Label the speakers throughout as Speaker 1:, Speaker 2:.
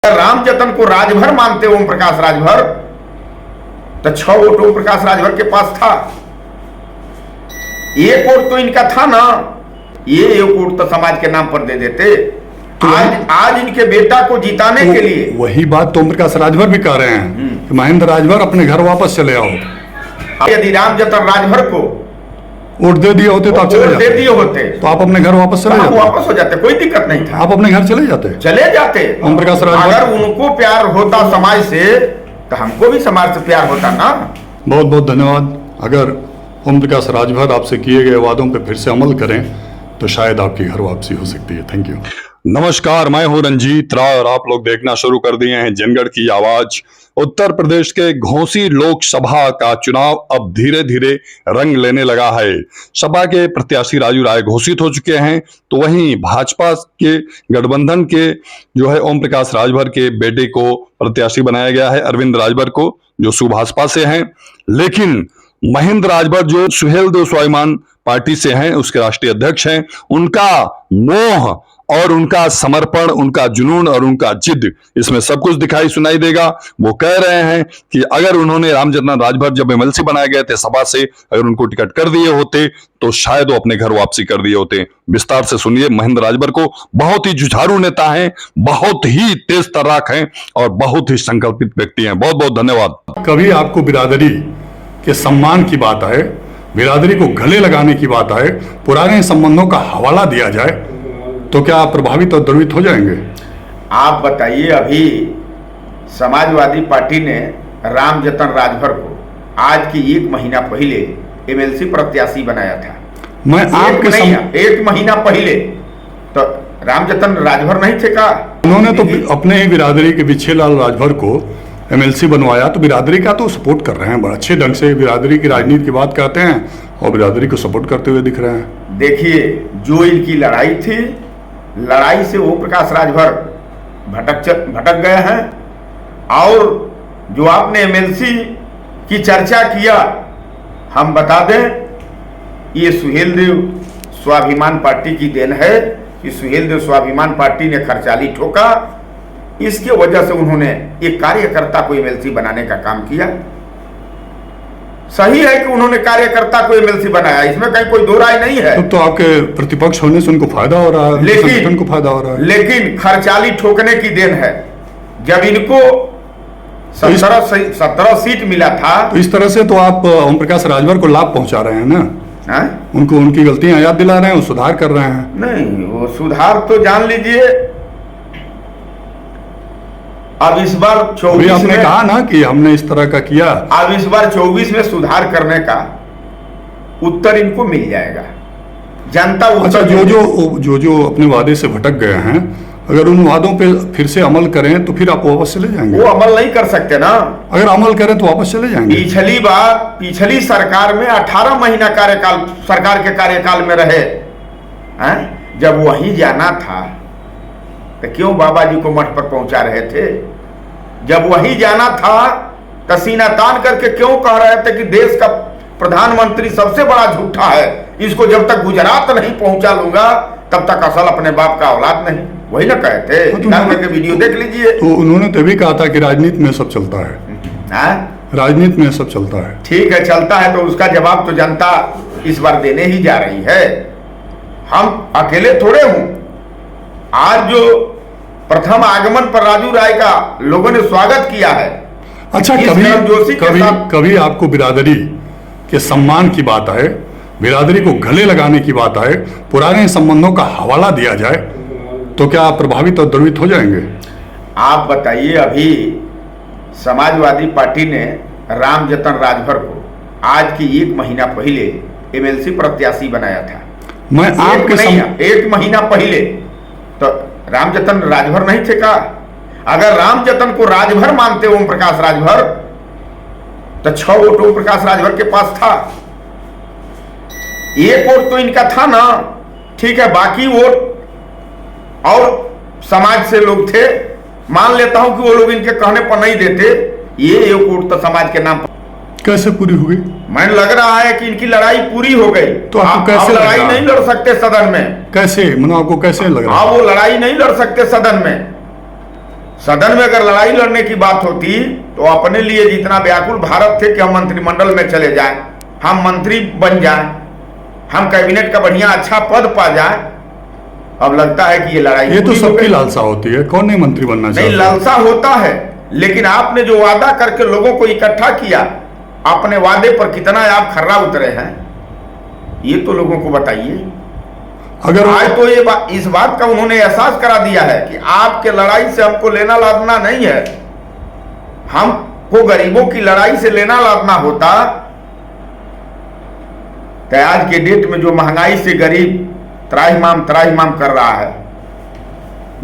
Speaker 1: राम जतन को राजभर मानते ओम प्रकाश राजभर, तो 6 वोट ओम प्रकाश राजभर के पास था। 1 वोट तो इनका था ना, ये 1 वोट तो समाज के नाम पर दे देते। तो आज इनके बेटा को जिताने के लिए
Speaker 2: वही बात तो ओम प्रकाश राजभर भी कह रहे हैं कि महेंद्र राजभर अपने घर वापस चले आओ।
Speaker 1: यदि राम जतन राजभर को
Speaker 2: वोट दे दिए होते तो आप चले जाते,
Speaker 1: दे दिए होते
Speaker 2: तो आप अपने घर वापस चले जाते,
Speaker 1: वापस हो जाते, कोई दिक्कत नहीं था।
Speaker 2: आप अपने घर चले जाते
Speaker 1: ओम प्रकाश राजभर। अगर उनको प्यार होता समाज से तो हमको भी समाज से प्यार होता ना।
Speaker 2: बहुत बहुत धन्यवाद। अगर ओम प्रकाश राजभर आपसे किए गए वादों पर फिर से अमल करें तो शायद आपकी घर वापसी हो सकती है। Thank you. नमस्कार, मैं हूं रंजीत राय और आप लोग देखना शुरू कर दिए हैं जनगढ़ की आवाज। उत्तर प्रदेश के घोसी लोकसभा का चुनाव अब धीरे धीरे रंग लेने लगा है। सपा के प्रत्याशी राजू राय घोषित हो चुके हैं, तो वहीं भाजपा के गठबंधन के जो है ओम प्रकाश राजभर के बेटे को प्रत्याशी बनाया गया है, अरविंद राजभर को, जो सुभाषपा से हैं। लेकिन महेंद्र राजभर जो सुहेलदेव स्वाभिमान पार्टी से हैं, उसके राष्ट्रीय अध्यक्ष हैं, उनका मोह और उनका समर्पण, उनका जुनून और उनका जिद, इसमें सब कुछ दिखाई सुनाई देगा। वो कह रहे हैं कि अगर उन्होंने रामजतन राजभर जब एमएलसी बनाए गए थे सभा से, अगर उनको टिकट कर दिए होते तो शायद वो अपने घर वापसी कर दिए होते। विस्तार से सुनिए। महेंद्र राजभर को बहुत ही जुझारू नेता हैं, बहुत ही तेज तर्राक हैं और बहुत ही संकल्पित व्यक्ति हैं। बहुत बहुत धन्यवाद। कभी आपको बिरादरी के सम्मान की बात आए, बिरादरी को गले लगाने की बात आए, पुराने संबंधों का हवाला दिया जाए, तो क्या आप प्रभावित और द्रवित हो जाएंगे?
Speaker 1: आप बताइए। अभी समाजवादी पार्टी ने रामजतन राजभर को आज की 1 महीना पहले एमएलसी प्रत्याशी बनाया था।
Speaker 2: मैं आपके
Speaker 1: 1 महीना पहले तो रामजतन राजभर नहीं थे का?
Speaker 2: उन्होंने तो अपने ही बिरादरी के बिछेलाल राजभर को एमएलसी बनवाया, तो बिरादरी का तो सपोर्ट कर रहे हैं बड़ा अच्छे ढंग से। बिरादरी की राजनीति की बात करते हैं और बिरादरी को सपोर्ट करते हुए दिख रहे हैं।
Speaker 1: देखिए, जो इनकी लड़ाई थी, लड़ाई से ओम प्रकाश राजभर भटक गए हैं। और जो आपने एमएलसी की चर्चा किया, हम बता दें, ये सुहेलदेव स्वाभिमान पार्टी की देन है कि सुहेलदेव स्वाभिमान पार्टी ने खर्चाली ठोका। इसके वजह से उन्होंने एक कार्यकर्ता को एमएलसी बनाने का काम किया। सही है कि उन्होंने कार्यकर्ता को एमएलसी बनाया, इसमें कहीं कोई दो राय नहीं है।
Speaker 2: तो आपके प्रतिपक्ष होने से उनको फायदा हो रहा है, संगठन को फायदा हो रहा है।
Speaker 1: लेकिन खर्चाली ठोकने की देन है। जब इनको 17 सीट मिला था,
Speaker 2: तो इस तरह से तो आप ओम प्रकाश राजभर को लाभ पहुंचा रहे हैं ना। उनको उनकी गलतियां याद दिला रहे हैं, वो सुधार कर रहे हैं।
Speaker 1: नहीं, वो सुधार तो जान लीजिए। अब इस बार 24
Speaker 2: आपने कहा ना कि हमने इस तरह का किया।
Speaker 1: अब इस बार 24 में सुधार करने का उत्तर इनको मिल जाएगा। जनता
Speaker 2: अच्छा, जो अपने वादे से भटक गए हैं, अगर उन वादों पे फिर से अमल करें तो फिर आप वापस चले जाएंगे?
Speaker 1: वो अमल नहीं कर सकते ना।
Speaker 2: अगर अमल करें तो वापस चले जाएंगे।
Speaker 1: पिछली सरकार में 18 महीना कार्यकाल सरकार के कार्यकाल में रहे हैं। जब वहीं जाना था तो क्यों बाबा जी को मठ पर पहुंचा रहे थे? जब वहीं जाना था तो सीना तान करके क्यों कह रहे थे कि देश का प्रधानमंत्री सबसे बड़ा झूठा है, इसको जब तक गुजरात नहीं पहुंचा लूंगा तब तक असल अपने बाप का औलाद नहीं? वही ना कहे थे। निकाल करके वीडियो देख लीजिए।
Speaker 2: तो उन्होंने तो भी कहा था कि राजनीति में सब चलता है। राजनीति में सब चलता है।
Speaker 1: ठीक है, चलता है, तो उसका जवाब तो जनता इस बार देने ही जा रही है। हम अकेले थोड़े हूं। आज जो प्रथम आगमन पर राजू राय का लोगों ने स्वागत किया है।
Speaker 2: अच्छा, कभी आपको बिरादरी के सम्मान की बात आए, बिरादरी को गले लगाने की बात आए, पुराने संबंधों का हवाला दिया जाए, तो क्या आप प्रभावित और द्रवित हो जाएंगे? आप
Speaker 1: बताइए। अभी समाजवादी पार्टी ने रामजतन राजभर को आज की 1 महीना पहले एमएलसी प्रत्याशी बनाया था।
Speaker 2: मैं आपके
Speaker 1: 1 महीना पहले तो रामजतन राजभर नहीं थे का? अगर रामजतन को राजभर मानते ओम प्रकाश राजभर, तो 6 वोट ओम प्रकाश राजभर के पास था। 1 वोट तो इनका था ना। ठीक है, बाकी वोट और समाज से लोग थे। मान लेता हूं कि वो लोग इनके कहने पर नहीं देते। ये 1 वोट तो समाज के नाम पर
Speaker 2: कैसे पूरी हो गई?
Speaker 1: मैंने लग रहा है कि इनकी लड़ाई पूरी हो गई।
Speaker 2: तो आपको कैसे
Speaker 1: लड़ाई नहीं लड़ सकते सदन में?
Speaker 2: कैसे, आपको कैसे लग रहा है?
Speaker 1: वो लड़ाई नहीं लड़ सकते सदन में। सदन में अगर लड़ाई लड़ने की बात होती तो अपने लिए जितना व्याकुल भारत थे कि हम मंत्रिमंडल में चले जाएं, हम मंत्री बन जाएं, हम कैबिनेट का बढ़िया अच्छा पद पा जाएं, अब लगता है कि ये लड़ाई
Speaker 2: ये तो सबकी लालसा होती है, कौन नहीं मंत्री बनना
Speaker 1: नहीं,
Speaker 2: चाहता?
Speaker 1: लालसा होता है, लेकिन आपने जो वादा करके लोगों को इकट्ठा किया, अपने वादे पर कितना आप खर्रा उतरे हैं, ये तो लोगों को बताइए।
Speaker 2: अगर
Speaker 1: आज तो ये इस बात का उन्होंने एहसास करा दिया है कि आपके लड़ाई से हमको लेना लादना नहीं है, हमको गरीबों की लड़ाई से लेना लादना होता तो आज के डेट में जो महंगाई से गरीब त्राहिमाम कर रहा है,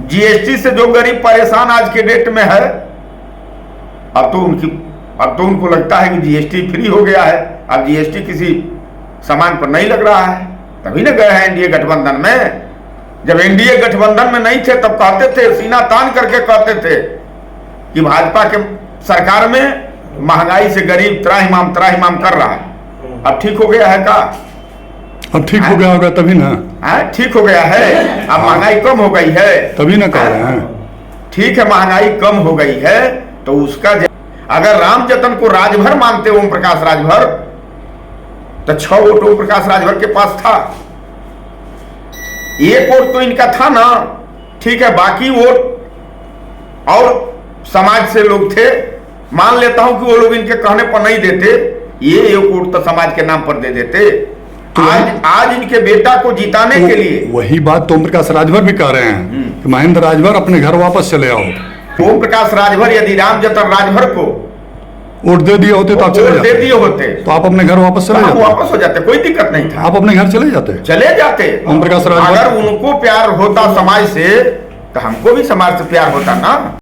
Speaker 1: जीएसटी से जो गरीब परेशान आज के डेट में है, अब तो उनको लगता है कि जीएसटी फ्री हो गया है, अब जीएसटी किसी सामान पर नहीं लग रहा है, तभी ना गए हैं एनडीए गठबंधन में। जब एनडीए गठबंधन में नहीं थे तब कहते थे, सीना तान करके कहते थे कि भाजपा के सरकार में महंगाई से गरीब त्राहिमाम कर रहा है। अब ठीक हो गया है का?
Speaker 2: अब ठीक हो गया होगा तभी ना।
Speaker 1: ठीक हो गया है, अब महंगाई कम हो गई है
Speaker 2: तभी ना कह रहे हैं।
Speaker 1: ठीक है, महंगाई कम हो गई है तो उसका अगर राम जतन को राजभर मानते ओम प्रकाश राजभर, तो 6 वोट ओम प्रकाश राजभर के पास था, 1 वोट तो इनका था ना, ठीक है, बाकी वोट और समाज से लोग थे, मान लेता हूं कि वो लोग इनके कहने पर नहीं देते, ये 1 वोट तो समाज के नाम पर दे देते। तो आज इनके बेटा को जिताने के लिए
Speaker 2: वही बात तो ओम प्रकाश राजभर भी कह रहे हैं कि महेंद्र राजभर अपने घर वापस चले आओ।
Speaker 1: ओम प्रकाश राजभर यदि राम जतन राजभर को
Speaker 2: वोट दे दिए होते तो आप चले
Speaker 1: दे दिए होते
Speaker 2: तो आप अपने घर वापस चले जाते,
Speaker 1: वापस हो जाते, कोई दिक्कत नहीं था,
Speaker 2: आप अपने घर चले जाते।
Speaker 1: ओम प्रकाश राजभर, अगर उनको प्यार होता समाज से तो हमको भी समाज से प्यार होता ना।